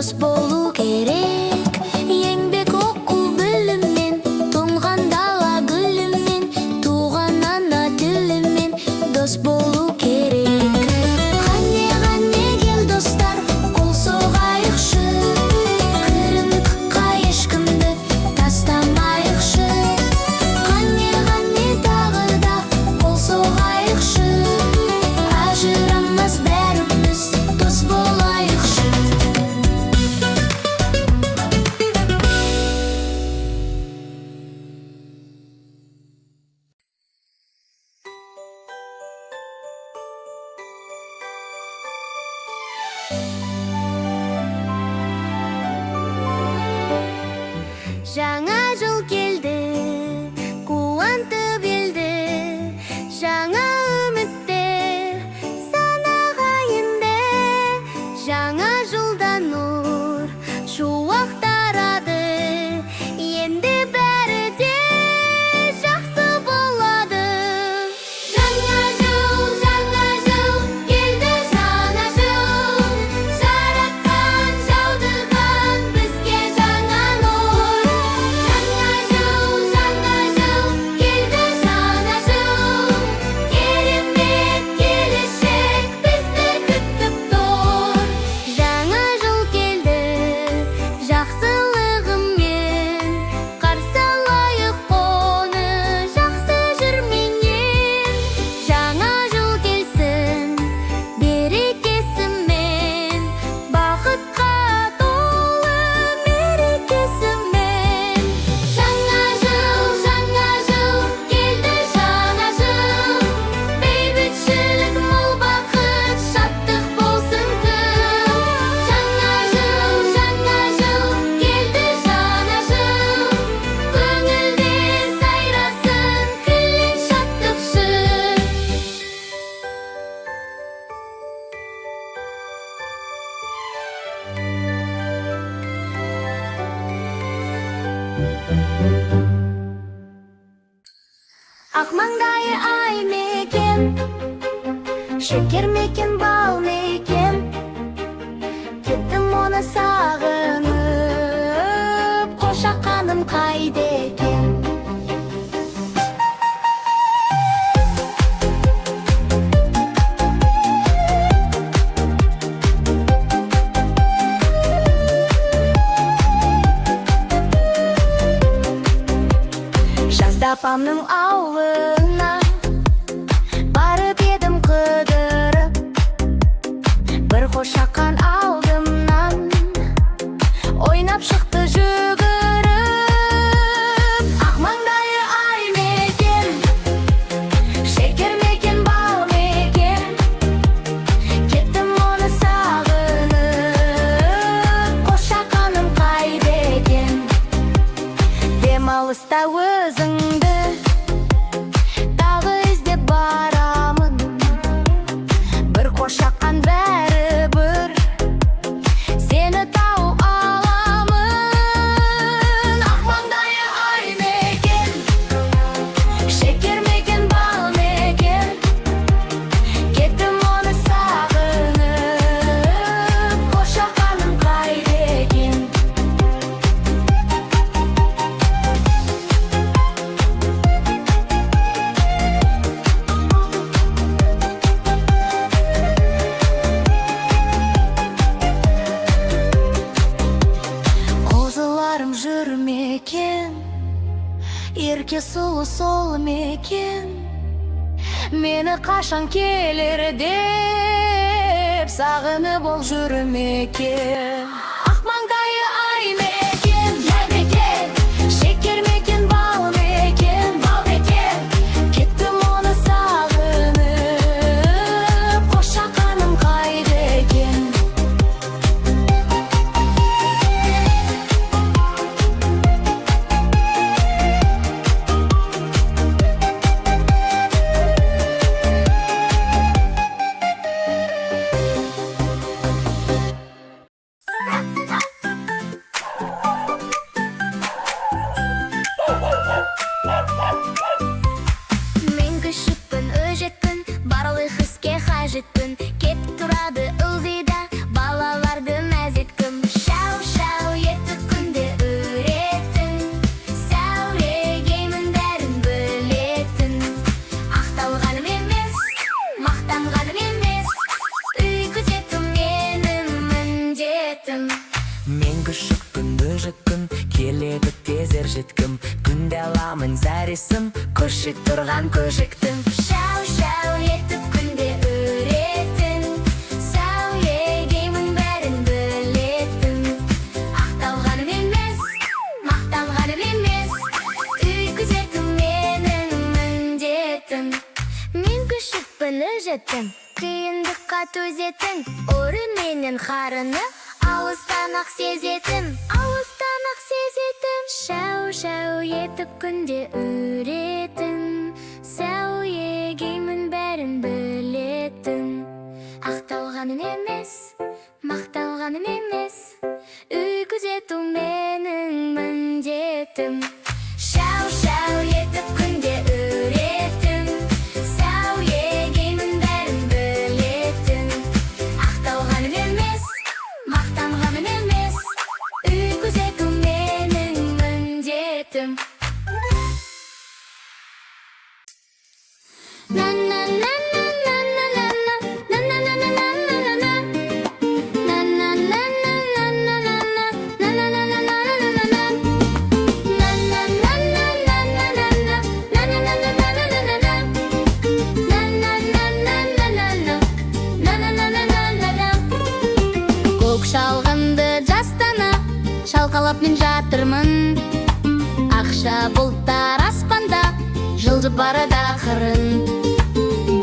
дос болу керек. Еңбек окуу біліммен, тоңған дала гүлімен, туған ана тілімен дос болу керек. Қане кел достар, қол соғайықшы, қырындыққа ешкімді тастамайықшы. Қане тағы да қол соғайықшы, ажырамас бәріміз дос болайықшы. Жаңа жыл келді, қуантып елді, жаңа үміттер санаға енді. Жаңа жылда нұр шуақ тарады, енді бәрі де жақсы болады. Жаңа жыл келді, жаңа жыл, жаратқан жаудырған бізге жаңа нұр. Жаңа жыл келді, жаңа жыл, керемет келешек бізді күтіп тұр. Жаңа жыл келді, жақсылығымен қарсы алайық оны жақсы жүрменен. Жаңа жыл келсін берекесімен, бақытқа толы мерекесімен. Жаңа жыл келді, жаңа жыл, бейбітшілік, мол бақыт, шаттық болсын күн. Жаңа жыл келді, жаңа жыл, көңілде сайрасын күллен шаттық шын. Ақ маңдайы ай мекен, шекер мекен, бал мекен, кеттім оны сағынып, қошақаным қайда екен. Жазда апамның ауылына барып едім қыдырып, бір қошақан алдымнан ойнап шықты жүгіріп. Ақ маңдайы ай мекен, шекер мекен, бал мекен, кеттім оны сағынып, қошақаным қайда екен. Демалыста өзіңді тағы іздеп барамын, бір қошақан бәрібір сені тауып аламын. Ақ маңдайы ай мекен, шекер мекен, бал мекен, кеттім оны сағынып, қошақаным қайда екен. Қозыларым жүр мекен, ерке сұлу сол мекен, мені қашан келер деп сағынып ол жүр мекен. Ақ маңдайы ай мекен, шекер мекен, бал мекен, кеттім оны сағынып, қошақаным қайда екен. күшік күн бөжік күн келеді тезер жеткім күнде аламын зәресін көшік тұрған көжіктің Шау-шау етіп күнде өретін сәулегеймін бәрін білетін ақталғаным емес мақтанғаным емес үй күзету менің міндетім мен күшікпін өжеттім қиындыққа төзетін орын менен қарыны алыстан-ақ сезетім шау-шау етіп күнде өретін сәулегеймін бәрін білетін ақталғаным емес мақталғаным емес үй күзету менің міндетім шау-шау етіп күнде өретін сәулегеймін бәрін білетін ақталғаным емес мақтанғаным емес үй күзету менің міндетім көк шалғынды жастана шалқалап мен жатырмын ақша бұлттар аспанда жылжып барады ақырын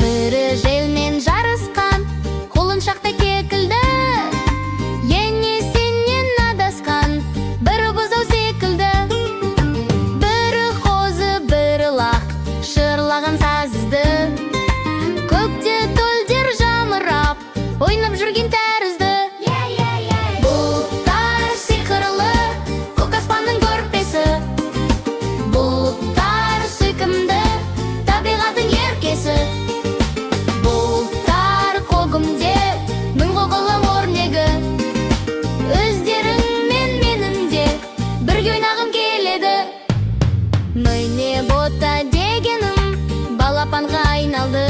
бірі желмен жарысқан құлыншақтай кекілді ене сенен адасқан бірі бұзау секілді бірі қозы бірі лақ шырлаған сазызды көкте төлдер жамырап ойнап жүрген тәрізді бұлттар сиқырлы көк аспанның көрпесі бұлттар сүйкімді табиғаттың еркесі бұлттар көгімде мың қоғылы өрнегі өздерің мен менің де бірге ойнағым келеді міне бота дегенім балапанға айналды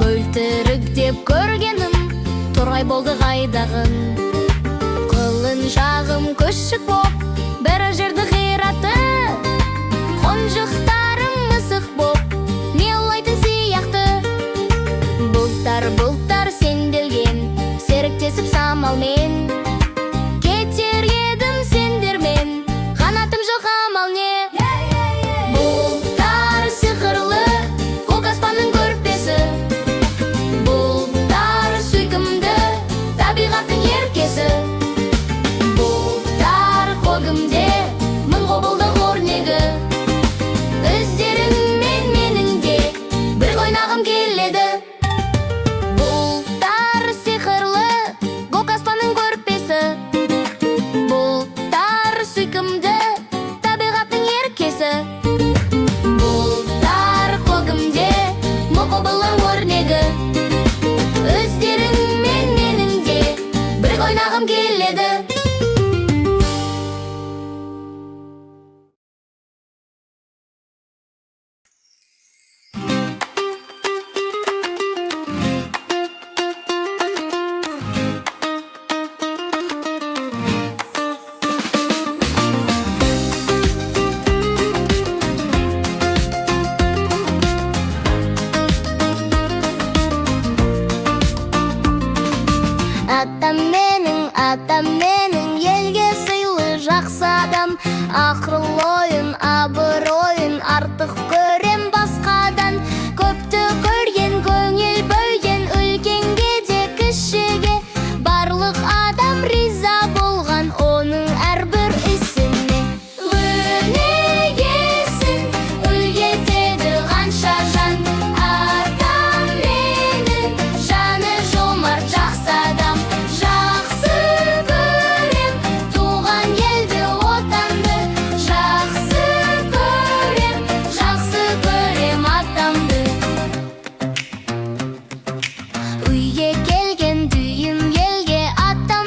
бөлтірік деп көргенім торғай болды қайдағын құлыншағым күшік боп бір жерді қираты қонжықтарым мысық боп мияулайтын сияқты бұлттар сенделген серіктесіп самалмен кетер едім сендермен қанатым жоқ амал не бұлттар сиқырлы көк аспанның көрпесі бұлттар сүйкімді табиғаттың еркесі бұлттар көгімде мың құбылдық өрнегі өздерің мен менің де бір ойнағым келеді бұлттар сиқырлы көк аспанның көрпесі бұлттар сүйкімді табиғаттың еркесі бұлттар көгімде мың құбылдық өрнегі өздерің мен менің де бір ойнағым келеді атам менің елге сыйлы жақсы адам ақыл ойын абыройын артық көрем басқадан көпті көрген көңіл бөлген үлкенге де кішіге барлық адам риза болған оның әрбір ісіне өнегесін үлгі етеді қанша жан атам менің жаны жомарт жақсы адам жақсы көрем туған елді отанды жақсы көрем атамды үйге келген дүйім елге атам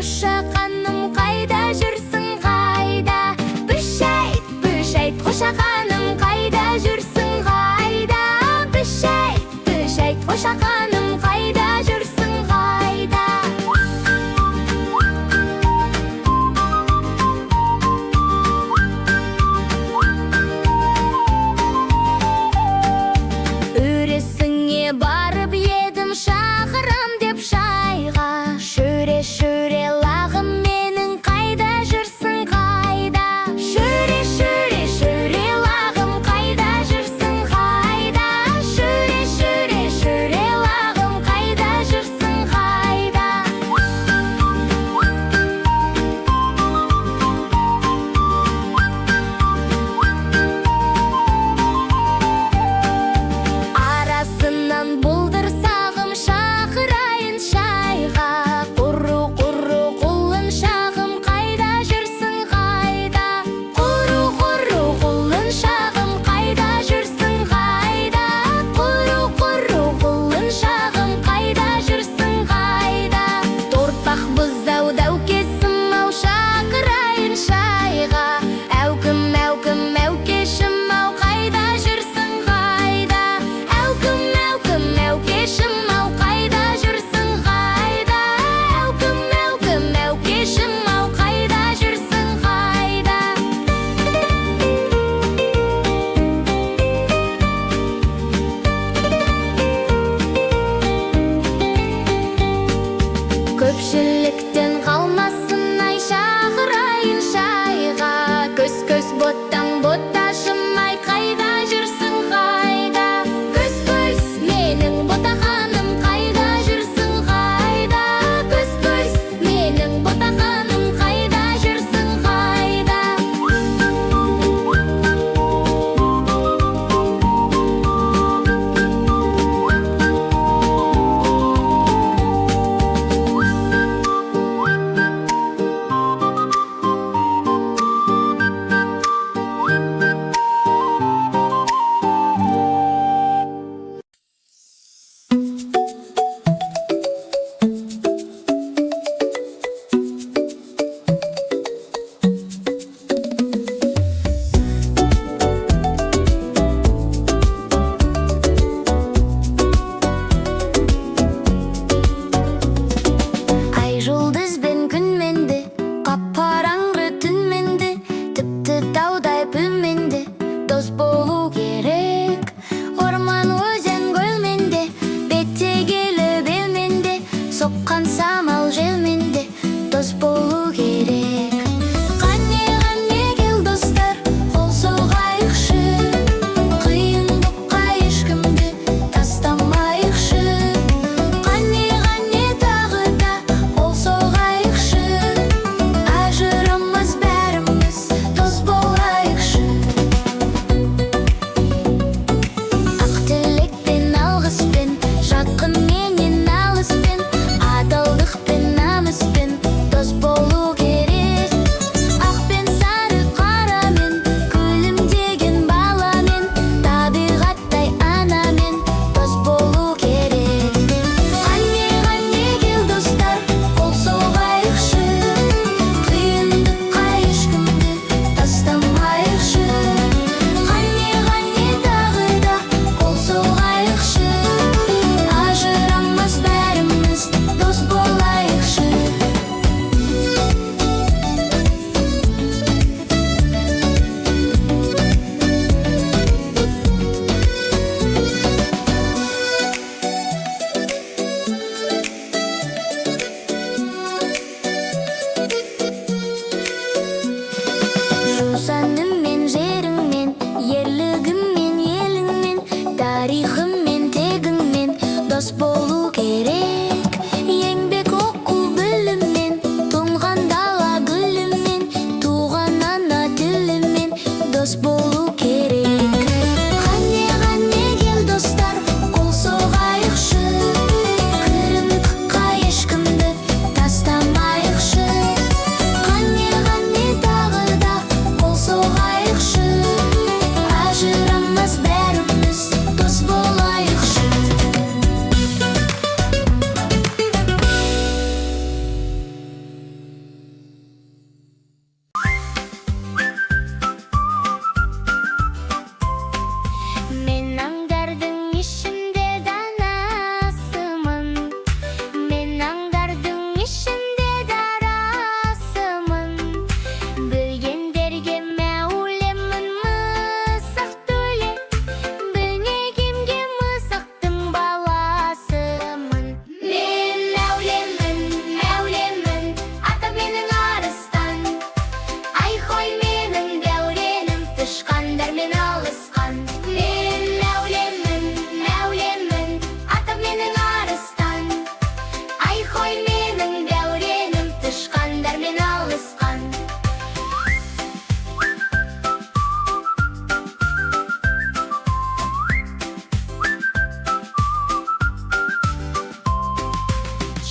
қошақаным, қайда жүрсің, қайда? Бүш айт, қошақаным, қайда жүрсің, қайда? Бүш айт, қошақаным, қайда жүрсің, қайда? Өресіңе барып едім, шақырам деп шайға. Шөре, шөре лағым менің, қайда жүрсің, қайда? Шөре, шөре, шөре лағым, қайда жүрсің, қайда? Шөре, шөре, шөре лағым, қайда жүрсің, қайда? Арасынан бұлдыр сағым, шақырайын шайға. Құру, құру құлын шағым, қайда жүрсің, қайда? Құру, құру құлын шағым, қайда жүрсің, қайда? Құру, құру құлын шағым, қайда жүрсің, қайда? Торпақ бұзау дәукесім ау, шақырайын шайға. Әукім, әукім, әукешім ау, қайда жүрсің, қайда? Әукім, әукім, әукешім ау, қайда жүрсің, қайда? Әукім, әукім, әукешім ау, қайда жүрсің, қайда? Көпшіліктен қалмасын ай, шақырайын шайға. Көз, көз боттан ботташым ай, қайда жүрсің, қайда? Көз, көз менің ботақаным, қайда жүрсің, қайда? Көз, көз менің ботақаным, қайда жүрсің, қайда?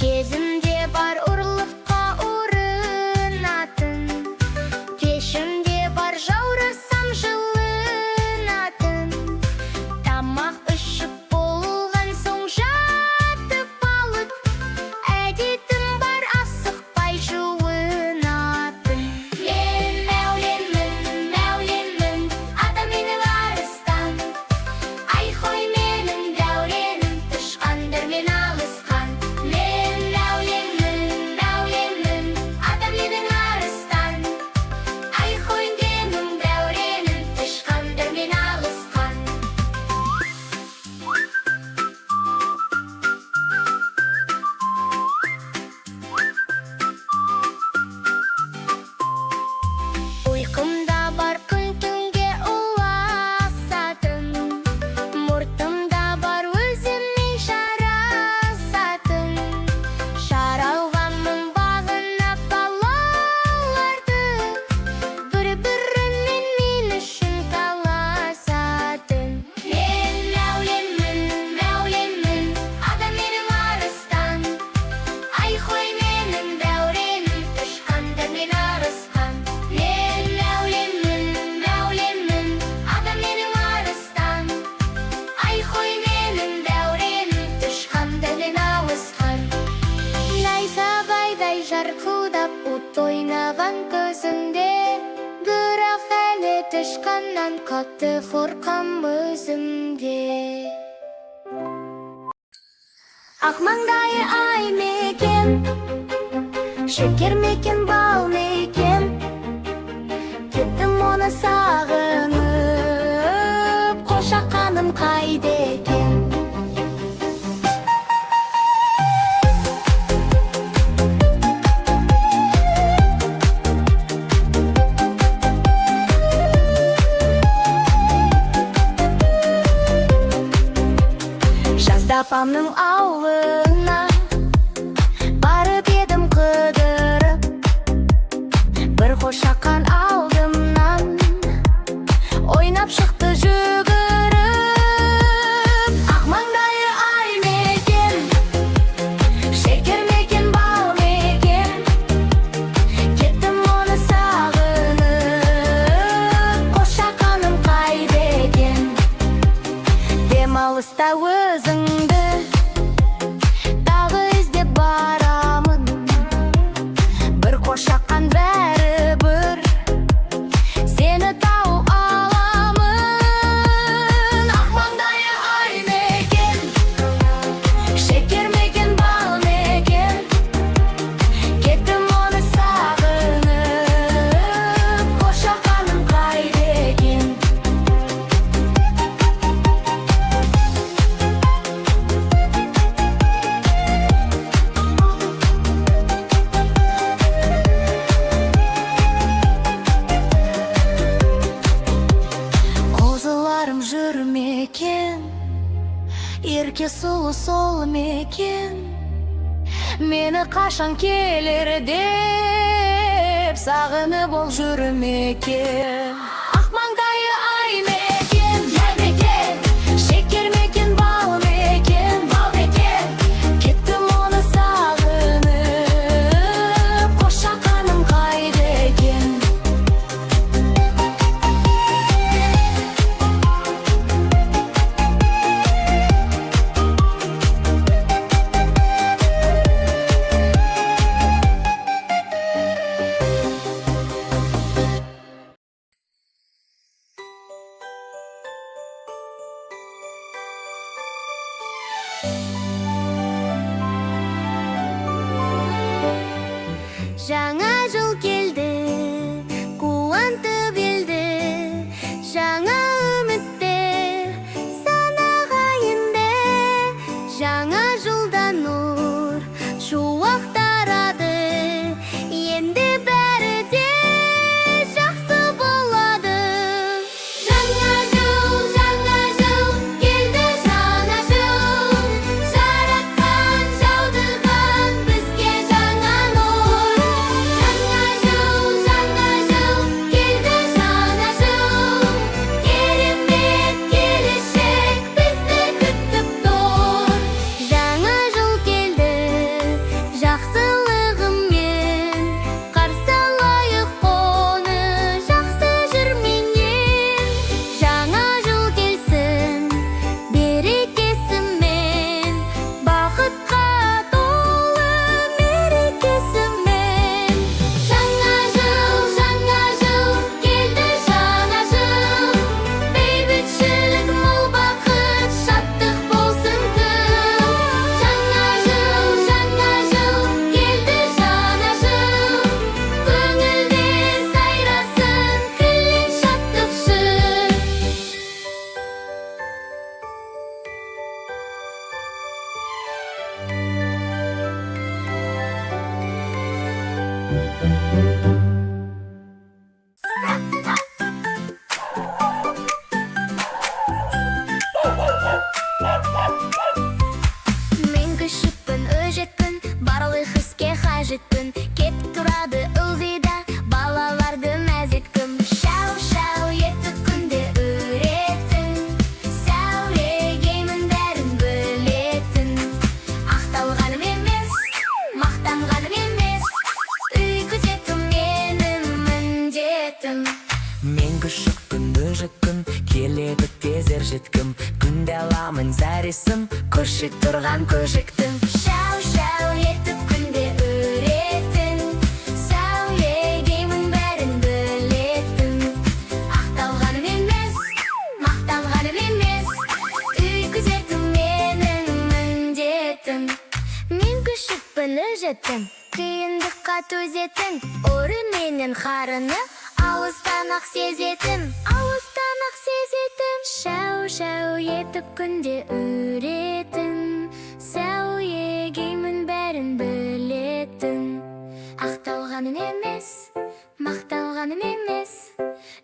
Кезімде бар ұрлыққа ұрынатын, кешімде бар жаурасам жылынатын. Тамақ ішіп болған соң жатып алып, әдетім бар асықпай жуынатын. Мен мәуленмін, ата менің арыстан. Ай қой менің дәуренім, тышқандар мен алысқан. Мен мәуленмін, ата менің арыстан. Ай қой менің дәуренім, тышқандар мен алысқан. Ұйқымда бар күн түнге ұласатын, мұртымда бар өзіме жарасатын. Жаралғанмын бағына балаларды, бір-бірінен мен үшін таласатын. Мен мәуленмін, ата менің арыстан. Ай қой менің дәуренім, тышқандар мен арысқан. Мен мәуленмін, ата менің арыстан. Ай қой менің дәуренім, тышқандар мен алысқан. Найзағайдай жарқылдап от ойнаған көзімде, бірақ әлі тышқаннан қатты қорқам өзімде. Ақ маңдайы ай мекен, шекер мекен, бал мекен. Кеттім оны сағынып, қошақаным қайда екен? Жазда апамның ауылына барып едім қыдырып, бір қошақан алдымнан ойнап шықты жүгіріп. Ақ маңдайы ай мекен, шекер мекен, бал мекен. Кеттім оны сағынып, қошақаным қайда екен? Демалыста өзіңді тағы іздеп барамын, бір қошақан бәрібір сені тауып аламын. Ақ маңдайы ай мекен, шекер мекен, бал мекен. Кеттім оны сағынып, қошақаным қайда екен? Қозыларым жүр мекен, ерке сұлу сол мекен. Мені қашан келер деп сағынып ол жүр мекен. Ақ маңдайы ай мекен, шекер мекен, бал мекен. Кеттім оны сағынып, қошақаным қайда екен? Жаңа жыл келді, қуантып елді. Жаңа үміттер санаға енді. Жаңа жылда нұр шуақ тарады, енді бәрі де жақсы болады. Жаңа жыл келді, жаңа жыл. Жаратқан жаудырған бізге жаңа нұр. Мен күшікпін, өжетпін, барлық іске қажетпін. Кетіп тұрады ылғи да балаларды мәз еткім. Шау-шау етіп күнде үретін, сәулегеймін бәрін білетін. Ақталғаным емес, мақтанғаным емес, үй күзету менің міндетім. Мен күшікпін, өжікпін, келеді тез ержеткім. Күнде аламын зәресім, көшіп тұрған көжіктім. Шау-шау етіп күнде үретін, сәулегеймін бәрін білетін. Ақталғаным емес, мақтанғаным емес, үй күзету менің міндетім. Мен күшікпін, өжеттім, қиындыққа төзетін. Ұры менен қарыны алыстан ақ сезетін, алыстан ақ сезетін. Шау-шау етіп күнде үретін, сәулегеймін бәрін білетін. Ақталғаным емес, мақталғаным емес,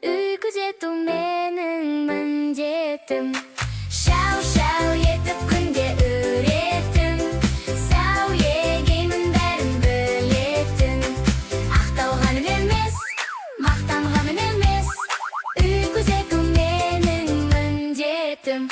үй күзету менің міндетім. Шау-шау етіп күнде үретін, сәулегеймін бәрін білетін. Ақталғаным емес, мақтанғаным емес, үй күзету менің міндетім.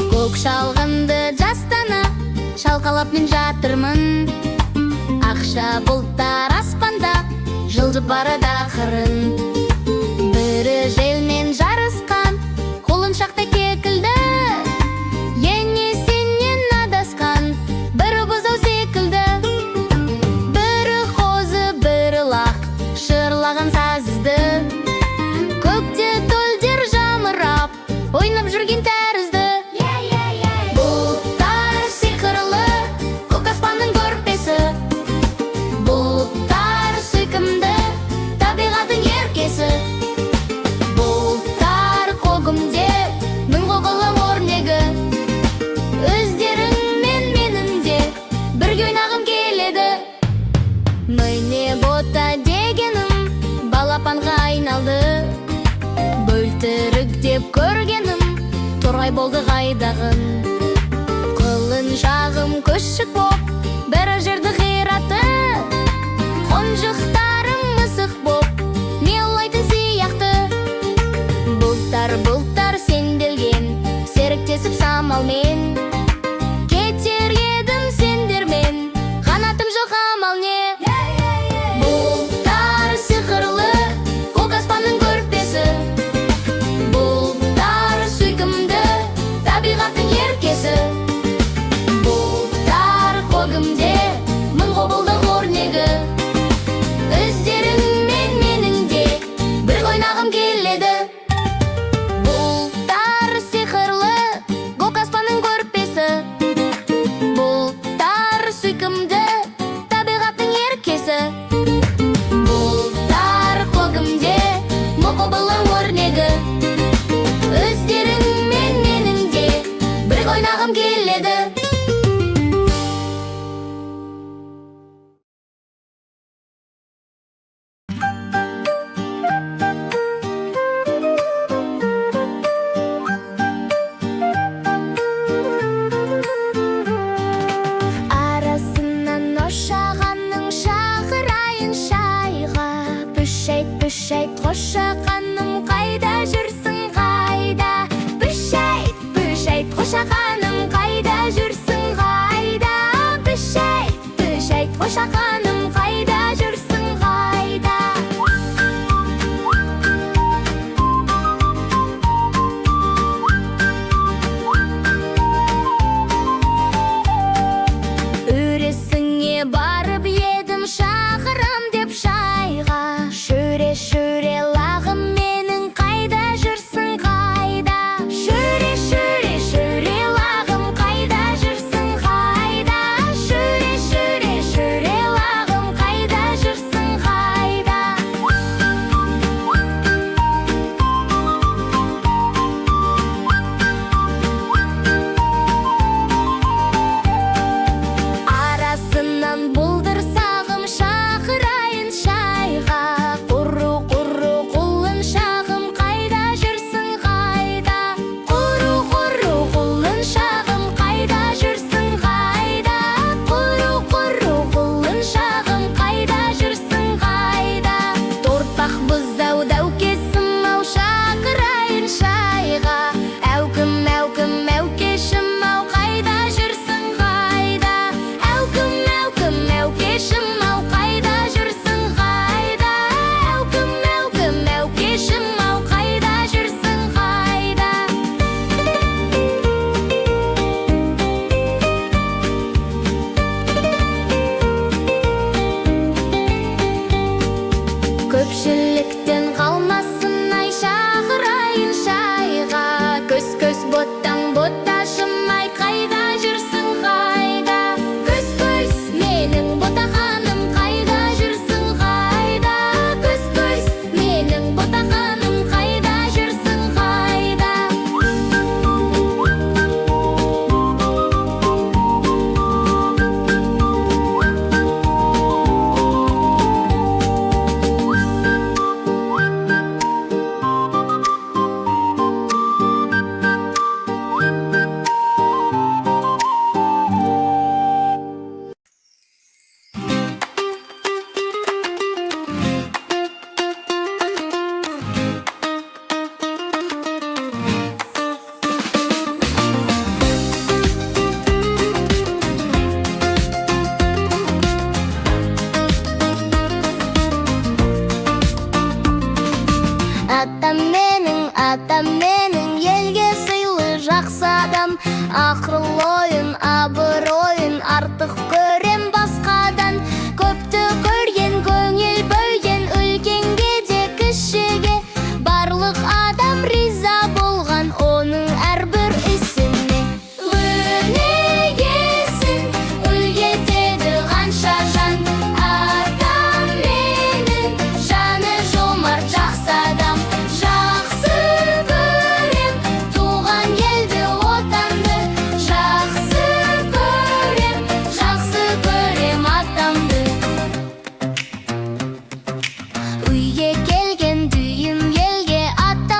Көк шалғынды жастана шалқалап мен жатырмын. Ақша бұлттар аспанда жылжып барады ақырын. Бірі желмен жарысқан, қолын шақта кекілді. Ене сенен адасқан, бірі бұзау секілді. Бірі қозы, бірі лақ, шырлаған сазызды. Көкте төлдер жамырап, ойнап жүрген тәрізді. Бұлттар сиқырлы, көк аспанның көрпесі. Бұлттар сүйкімді, табиғаттың еркесі. Бұлттар көгімде, мың қоғылым өрнегі. Өздерің мен менің де бірге ойнағым келеді. Міне бота дегенім балапанға айналды. Бөлтірік деп көргенім торғай болды қайдағын. Қылын шағым күшік боп, бәрі жерді қиратты. Қонжықтарым мысық боп, мелайтын сияқты. Бұлттар сенделген, серіктесіп самалмен. Кетер едім сендермен, қанатым жоқ амал не. Бұлттар сиқырлы, көк аспанның көрпесі. Бұлттар сүйкімді, табиғаттың еркесі. Бұлттар көгімде, мың құбылдық өрнегі. Өздерің мен менің де бір ойнағым келеді. Бұлттар сиқырлы, көк аспанның көрпесі. Бұлттар сүйкімді, табиғаттың еркесі. Бұлттар көгімде, мың құбылдық өрнегі. Өздерің мен менің де бір ойнағым келеді. Арасынан ошағанның шақырайын шайға. Бүш айт, қошақаным қайда жүрсің қайда? Бүш айт, қошақаным қайда жүрсің қайда? Бүш айт, қошақаным қайда жүрсің қайда? Өресіңе барып едім шақырам деп шайға. Шөре лағым мені атам менің елге сыйлы жақсы адам. Ақыл ойын, абыройын артық көрем басқадан. Көпті көрген, көңіл бөлген, үлкенге де кішіге. Барлық адам риза болған оның әрбір ісіне. Өнегесін үлгі етеді қанша жан. Атам менің жаны жомарт жақсы адам. Жақсы көрем туған елді, отанды. Жақсы көрем атамды. Үйге келген дүйім елге ата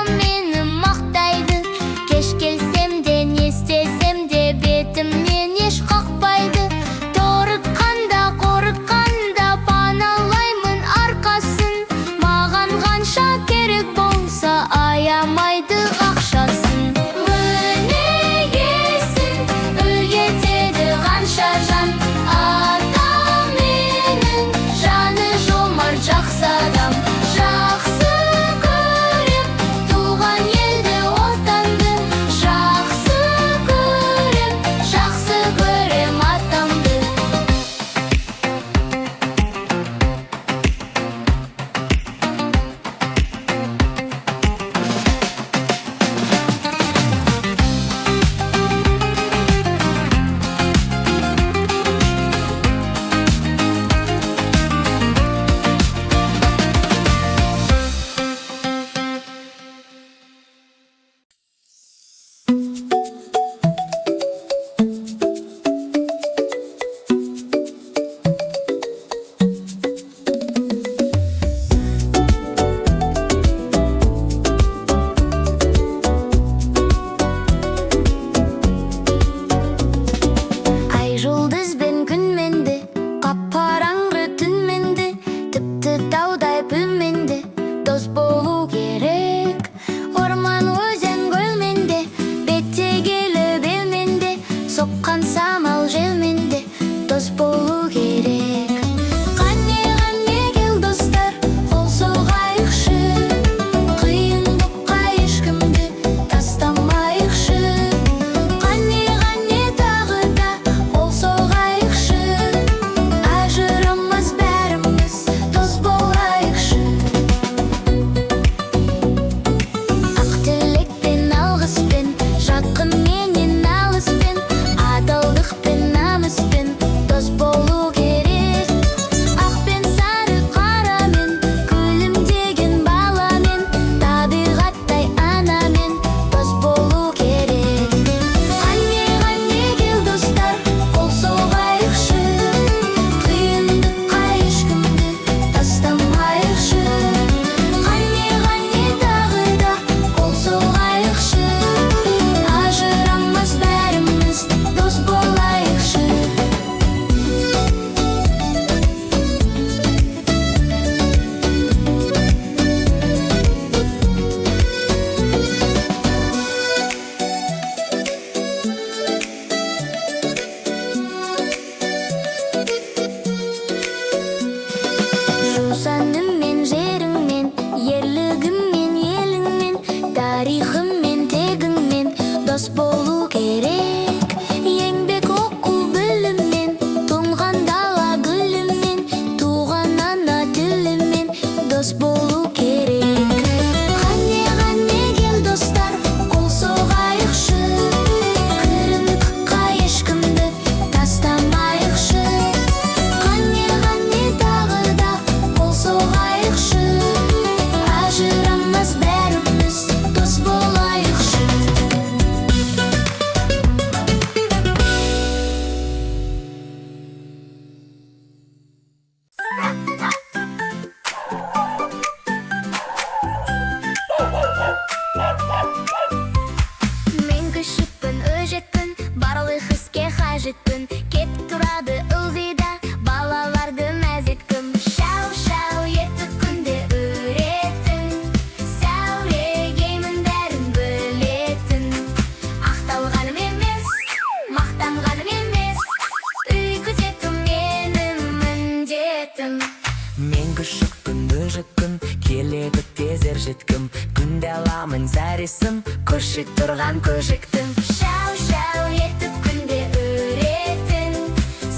күнде аламын зәресім, көшіп тұрған көжіктім. Шау-шау етіп күнде өретін,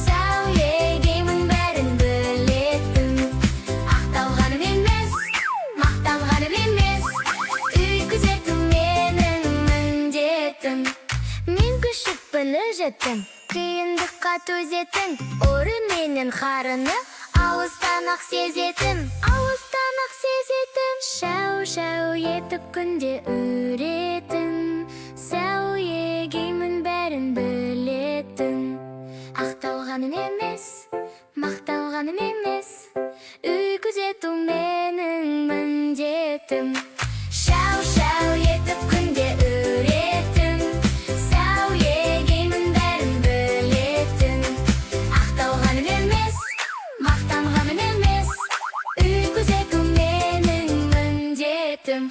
сәулегеймін бәрін білетін. Ақталғаным емес, мақтанғаным емес, үй күзету менің міндетім. Мен күшікпін өжеттім, қиындыққа төзетін, ұры менен қарыны алыстан-ақ сезетін, алыстан-ақ сезетін. Шау-шау етіп күнде өретін, сәулегеймін бәрін білетін. Ақталғаным емес, мақталғаным емес, үй күзету менің міндетім. Шау-шау етіп күнде өретін, сәулегеймін бәрін білетін. Ақталғаным емес, мақтанғаным емес, үй күзету менің міндетім.